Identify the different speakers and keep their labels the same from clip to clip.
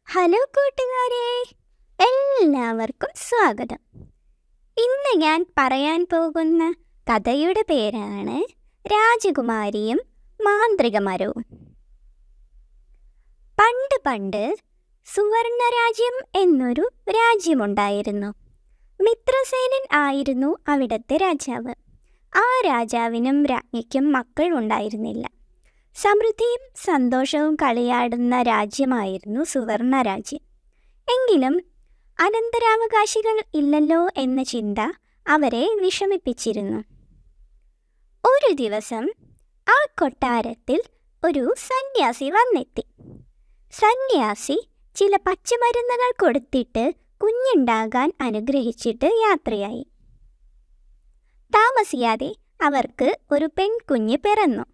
Speaker 1: Hello കൂട്ടുകാരെ, എല്ലാവർക്കും സ്വാഗതം. ഇന്ന് ഞാൻ പറയാൻ പോകുന്ന കഥയുടെ പേരാണ് രാജകുമാരിയും മാന്ത്രികമരവും. പണ്ട് പണ്ട് സുവർണരാജ്യം എന്നൊരു രാജ്യമുണ്ടായിരുന്നു. മിത്രസേനൻ ആയിരുന്നു അവിടുത്തെ രാജാവ്. ആ രാജാവിനും രാജ്ഞിക്കും മക്കൾ ഉണ്ടായിരുന്നില്ല. സമൃദ്ധിയും സന്തോഷവും കളിയാടുന്ന രാജ്യമായിരുന്നു സുവർണ രാജ്യം. എങ്കിലും അനന്തരാവകാശികൾ ഇല്ലല്ലോ എന്ന ചിന്ത അവരെ വിഷമിപ്പിച്ചിരുന്നു. ഒരു ദിവസം ആ കൊട്ടാരത്തിൽ ഒരു സന്യാസി വന്നെത്തി. സന്യാസി ചില പച്ചമരുന്നുകൾ കൊടുത്തിട്ട് കുഞ്ഞുണ്ടാകാൻ അനുഗ്രഹിച്ചിട്ട് യാത്രയായി. താമസിയാതെ അവർക്ക് ഒരു പെൺകുഞ്ഞ് പിറന്നു.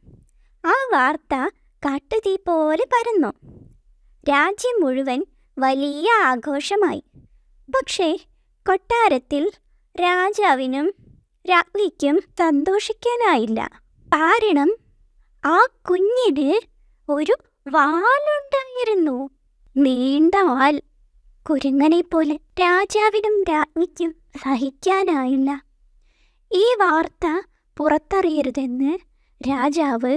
Speaker 1: ആ വാർത്ത കാട്ടുതീ പോലെ പരന്നു. രാജ്യം മുഴുവൻ വലിയ ആഘോഷമായി. പക്ഷേ കൊട്ടാരത്തിൽ രാജാവിനും രാജ്ഞിക്കും സന്തോഷിക്കാനായില്ല. കാരണം ആ കുഞ്ഞിന് ഒരു വാലുണ്ടായിരുന്നു. നീണ്ട വാൽ, കുരങ്ങനെ പോലെ. രാജാവിനും രാജ്ഞിക്കും സഹിക്കാനായില്ല. ഈ വാർത്ത പുറത്തറിയരുതെന്ന് രാജാവ്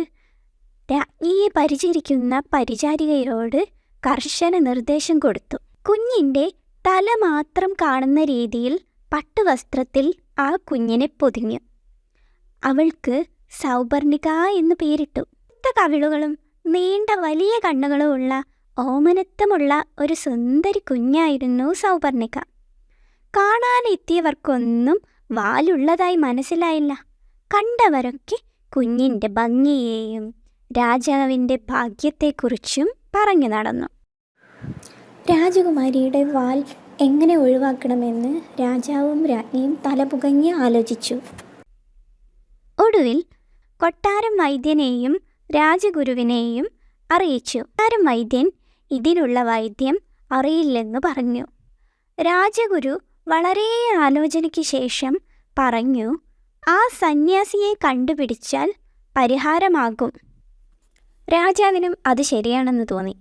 Speaker 1: രാജ്ഞിയെ പരിചരിക്കുന്ന പരിചാരികയോട് കർശന നിർദ്ദേശം കൊടുത്തു. കുഞ്ഞിൻ്റെ തല മാത്രം കാണുന്ന രീതിയിൽ പട്ടുവസ്ത്രത്തിൽ ആ കുഞ്ഞിനെ പൊതിഞ്ഞു. അവൾക്ക് സൗപർണിക എന്ന് പേരിട്ടു. കവിളുകളും നീണ്ട വലിയ കണ്ണുകളും ഉള്ള ഓമനത്തമുള്ള ഒരു സുന്ദരി കുഞ്ഞായിരുന്നു സൗപർണിക. കാണാനെത്തിയവർക്കൊന്നും വാലുള്ളതായി മനസ്സിലായില്ല. കണ്ടവരൊക്കെ കുഞ്ഞിൻ്റെ ഭംഗിയെയും രാജാവിൻ്റെ ഭാഗ്യത്തെക്കുറിച്ചും പറഞ്ഞു നടന്നു. രാജകുമാരിയുടെ വാൽ എങ്ങനെ ഒഴിവാക്കണമെന്ന് രാജാവും രാജ്ഞിയും തലപുകഞ്ഞ് ആലോചിച്ചു. ഒടുവിൽ കൊട്ടാരം വൈദ്യനെയും രാജഗുരുവിനെയും അറിയിച്ചു. കൊട്ടാരം വൈദ്യൻ ഇതിനുള്ള വൈദ്യം അറിയില്ലെന്ന് പറഞ്ഞു. രാജഗുരു വളരെ ആലോചനയ്ക്ക് ശേഷം പറഞ്ഞു, ആ സന്യാസിയെ കണ്ടുപിടിച്ചാൽ പരിഹാരമാകും. രാജാവിനും അത് ശരിയാണെന്ന് തോന്നി.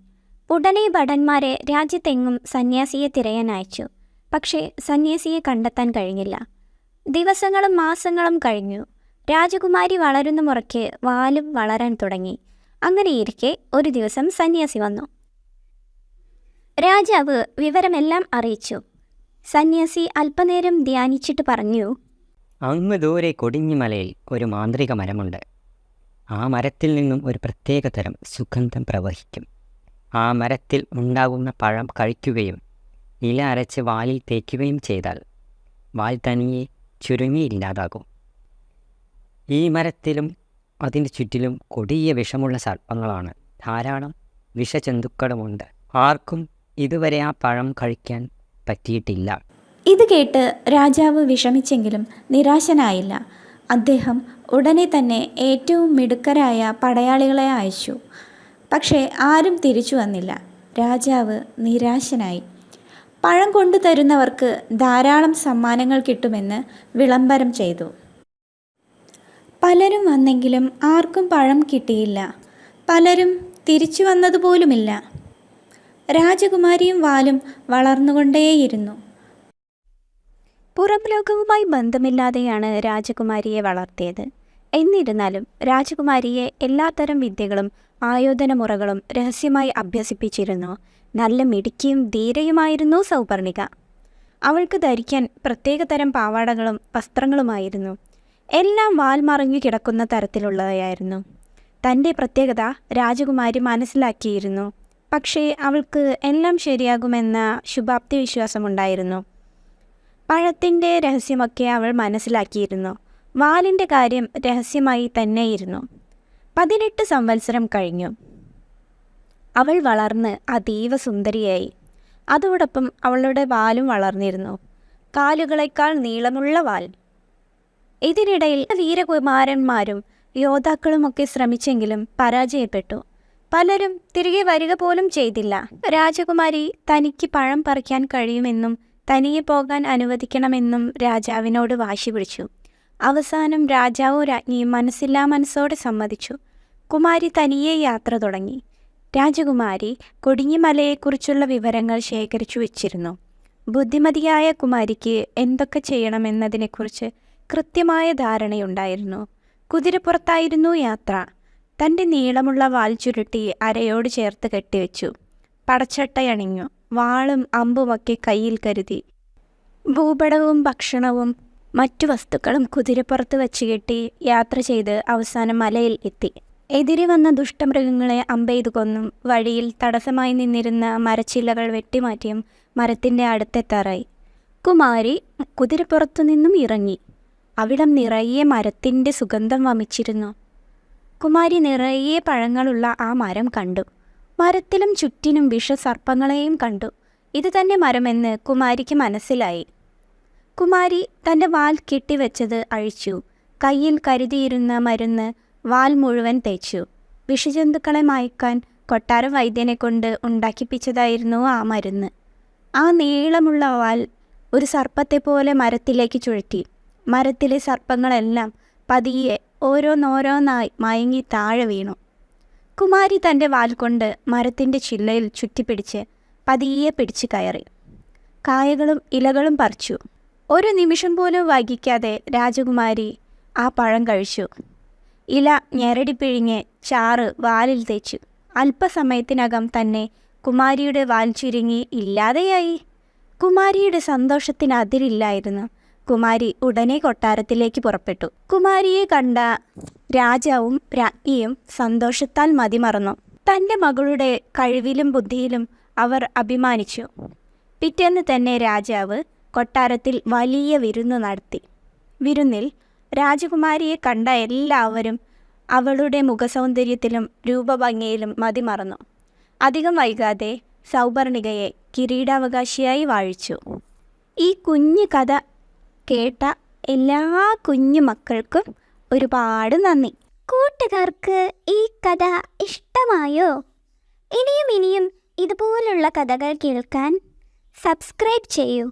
Speaker 1: ഉടനെ ഭടന്മാരെ രാജ്യത്തെങ്ങും സന്യാസിയെ തിരയാൻ അയച്ചു. പക്ഷേ സന്യാസിയെ കണ്ടെത്താൻ കഴിഞ്ഞില്ല. ദിവസങ്ങളും മാസങ്ങളും കഴിഞ്ഞു. രാജകുമാരി വളരുന്ന മുറയ്ക്ക് വാലും വളരാൻ തുടങ്ങി. അങ്ങനെയിരിക്കെ ഒരു ദിവസം സന്യാസി വന്നു. രാജാവ് വിവരമെല്ലാം അറിയിച്ചു. സന്യാസി അല്പനേരം ധ്യാനിച്ചിട്ട് പറഞ്ഞു,
Speaker 2: അങ്ങ് ദൂരെ കൊടിഞ്ഞിമലയിൽ ഒരു മാന്ത്രിക മരമുണ്ട്. ആ മരത്തിൽ നിന്നും ഒരു പ്രത്യേക തരം സുഗന്ധം പ്രവഹിക്കും. ആ മരത്തിൽ ഉണ്ടാകുന്ന പഴം കഴിക്കുകയും ഇല അരച്ച് വാലിൽ തേക്കുകയും ചെയ്താൽ വാൽ തനിയെ ചുരുങ്ങിയില്ലാതാകും. ഈ മരത്തിലും അതിൻ്റെ ചുറ്റിലും കൊടിയ വിഷമുള്ള സർപ്പങ്ങളാണ്. ധാരാളം വിഷജന്തുക്കളുമുണ്ട്. ആർക്കും ഇതുവരെ ആ പഴം കഴിക്കാൻ പറ്റിയിട്ടില്ല.
Speaker 3: ഇത് കേട്ട് രാജാവ് വിഷമിച്ചെങ്കിലും നിരാശനായില്ല. അദ്ദേഹം ഉടനെ തന്നെ ഏറ്റവും മിടുക്കരായ പടയാളികളെ അയച്ചു. പക്ഷേ ആരും തിരിച്ചു വന്നില്ല. രാജാവ് നിരാശനായി. പഴം കൊണ്ടുതരുന്നവർക്ക് ധാരാളം സമ്മാനങ്ങൾ കിട്ടുമെന്ന് വിളംബരം ചെയ്തു. പലരും വന്നെങ്കിലും ആർക്കും പഴം കിട്ടിയില്ല. പലരും തിരിച്ചു വന്നതുപോലുമില്ല. രാജകുമാരിയും വാലും വളർന്നുകൊണ്ടേയിരുന്നു.
Speaker 1: പുറം ലോകവുമായി ബന്ധമില്ലാതെയാണ് രാജകുമാരിയെ വളർത്തിയത്. എന്നിരുന്നാലും രാജകുമാരിയെ എല്ലാത്തരം വിദ്യകളും ആയോധനമുറകളും രഹസ്യമായി അഭ്യസിപ്പിച്ചിരുന്നു. നല്ല മിടുക്കിയും ധീരയുമായിരുന്നു സൗപർണിക. അവൾക്ക് ധരിക്കാൻ പ്രത്യേകതരം പാവാടകളും വസ്ത്രങ്ങളുമായിരുന്നു. എല്ലാം വാൽ മറിഞ്ഞു കിടക്കുന്ന തരത്തിലുള്ളവയായിരുന്നു. തൻ്റെ പ്രത്യേകത രാജകുമാരി മനസ്സിലാക്കിയിരുന്നു. പക്ഷേ അവൾക്ക് എല്ലാം ശരിയാകുമെന്ന ശുഭാപ്തി വിശ്വാസമുണ്ടായിരുന്നു. പഴത്തിൻ്റെ രഹസ്യമൊക്കെ അവൾ മനസ്സിലാക്കിയിരുന്നു. വാലിൻ്റെ കാര്യം രഹസ്യമായി തന്നെയിരുന്നു. 18 സംവത്സരം കഴിഞ്ഞു. അവൾ വളർന്ന് അതീവ സുന്ദരിയായി. അതോടൊപ്പം അവളുടെ വാലും വളർന്നിരുന്നു. കാലുകളേക്കാൾ നീളമുള്ള വാൽ. ഇതിനിടയിൽ വീരകുമാരന്മാരും യോദ്ധാക്കളുമൊക്കെ ശ്രമിച്ചെങ്കിലും പരാജയപ്പെട്ടു. പലരും തിരികെ വരിക പോലും ചെയ്തില്ല. രാജകുമാരി തനിക്ക് പഴം പറിക്കാൻ കഴിയുമെന്നും തനിയെ പോകാൻ അനുവദിക്കണമെന്നും രാജാവിനോട് വാശി പിടിച്ചു. അവസാനം രാജാവും രാജ്ഞിയും മനസ്സില്ലാ മനസ്സോടെ സമ്മതിച്ചു. കുമാരി തനിയെ യാത്ര തുടങ്ങി. രാജകുമാരി കൊടിഞ്ഞിമലയെക്കുറിച്ചുള്ള വിവരങ്ങൾ ശേഖരിച്ചു വച്ചിരുന്നു. ബുദ്ധിമതിയായ കുമാരിക്ക് എന്തൊക്കെ ചെയ്യണമെന്നതിനെക്കുറിച്ച് കൃത്യമായ ധാരണയുണ്ടായിരുന്നു. കുതിരപ്പുറത്തായിരുന്നു യാത്ര. തൻ്റെ നീളമുള്ള വാൽ ചുരുട്ടി അരയോട് ചേർത്ത് കെട്ടിവെച്ചു. പടച്ചട്ടയണിഞ്ഞു. വാളും അമ്പുമൊക്കെ കയ്യിൽ കരുതി. ഭൂപടവും ഭക്ഷണവും മറ്റു വസ്തുക്കളും കുതിരപ്പുറത്ത് വച്ച് കെട്ടി യാത്ര ചെയ്ത് അവസാനം മലയിൽ എത്തി. എതിരെ വന്ന ദുഷ്ടമൃഗങ്ങളെ അമ്പെയ്തു കൊന്നും വഴിയിൽ തടസ്സമായി നിന്നിരുന്ന മരച്ചില്ലകൾ വെട്ടിമാറ്റിയും മരത്തിൻ്റെ അടുത്തെത്താറായി. കുമാരി കുതിരപ്പുറത്തു നിന്നും ഇറങ്ങി. അവിടം നിറയെ മരത്തിൻ്റെ സുഗന്ധം വമിച്ചിരുന്നു. കുമാരി നിറയെ പഴങ്ങളുള്ള ആ മരം കണ്ടു. മരത്തിലും ചുറ്റിനും വിഷസർപ്പങ്ങളെയും കണ്ടു. ഇത് തന്നെ മരമെന്ന് കുമാരിക്ക് മനസ്സിലായി. കുമാരി തൻ്റെ വാൽ കെട്ടിവെച്ചത് അഴിച്ചു. കയ്യിൽ കരുതിയിരുന്ന മരുന്ന് വാൽ മുഴുവൻ തേച്ചു. വിഷജന്തുക്കളെ മായ്ക്കാൻ കൊട്ടാര വൈദ്യനെ കൊണ്ട് ഉണ്ടാക്കിപ്പിച്ചതായിരുന്നു ആ മരുന്ന്. ആ നീളമുള്ള വാൽ ഒരു സർപ്പത്തെപ്പോലെ മരത്തിലേക്ക് ചുഴറ്റി. മരത്തിലെ സർപ്പങ്ങളെല്ലാം പതിയെ ഓരോന്നോരോന്നായി മയങ്ങി താഴെ വീണു. കുമാരി തൻ്റെ വാൽ കൊണ്ട് മരത്തിൻ്റെ ചില്ലയിൽ ചുറ്റിപ്പിടിച്ച് പതിയെ പിടിച്ചു കയറി. കായകളും ഇലകളും പറിച്ചു. ഒരു നിമിഷം പോലും വൈകിക്കാതെ രാജകുമാരി ആ പഴം കഴിച്ചു. ഇല ഞെരടിപ്പിഴിഞ്ഞ് ചാറ് വാലിൽ തേച്ചു. അല്പസമയത്തിനകം തന്നെ കുമാരിയുടെ വാൽ ചുരുങ്ങി ഇല്ലാതെയായി. കുമാരിയുടെ സന്തോഷത്തിന് അതിരില്ലായിരുന്നു. കുമാരി ഉടനെ കൊട്ടാരത്തിലേക്ക് പുറപ്പെട്ടു. കുമാരിയെ കണ്ട രാജാവും രാജ്ഞിയും സന്തോഷത്താൽ മതിമറന്നു. തൻ്റെ മകളുടെ കഴിവിലും ബുദ്ധിയിലും അവർ അഭിമാനിച്ചു. പിറ്റേന്ന് തന്നെ രാജാവ് കൊട്ടാരത്തിൽ വലിയ വിരുന്ന് നടത്തി. വിരുന്നിൽ രാജകുമാരിയെ കണ്ട എല്ലാവരും അവളുടെ മുഖസൗന്ദര്യത്തിലും രൂപഭംഗിയിലും മതിമറന്നു. അധികം വൈകാതെ സൗപർണികയെ കിരീടാവകാശിയായി വാഴിച്ചു. ഈ കുഞ്ഞു കഥ കേട്ട എല്ലാ കുഞ്ഞു മക്കൾക്കും ഒരുപാട് നന്ദി.
Speaker 4: കൂട്ടുകാർക്ക് ഈ കഥ ഇഷ്ടമായോ? ഇനിയും ഇതുപോലുള്ള കഥകൾ കേൾക്കാൻ സബ്സ്ക്രൈബ് ചെയ്യൂ.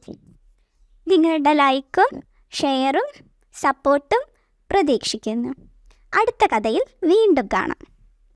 Speaker 4: നിങ്ങളുടെ ലൈക്കും ഷെയറും സപ്പോർട്ടും പ്രതീക്ഷിക്കുന്നു. അടുത്ത കഥയിൽ വീണ്ടും കാണാം.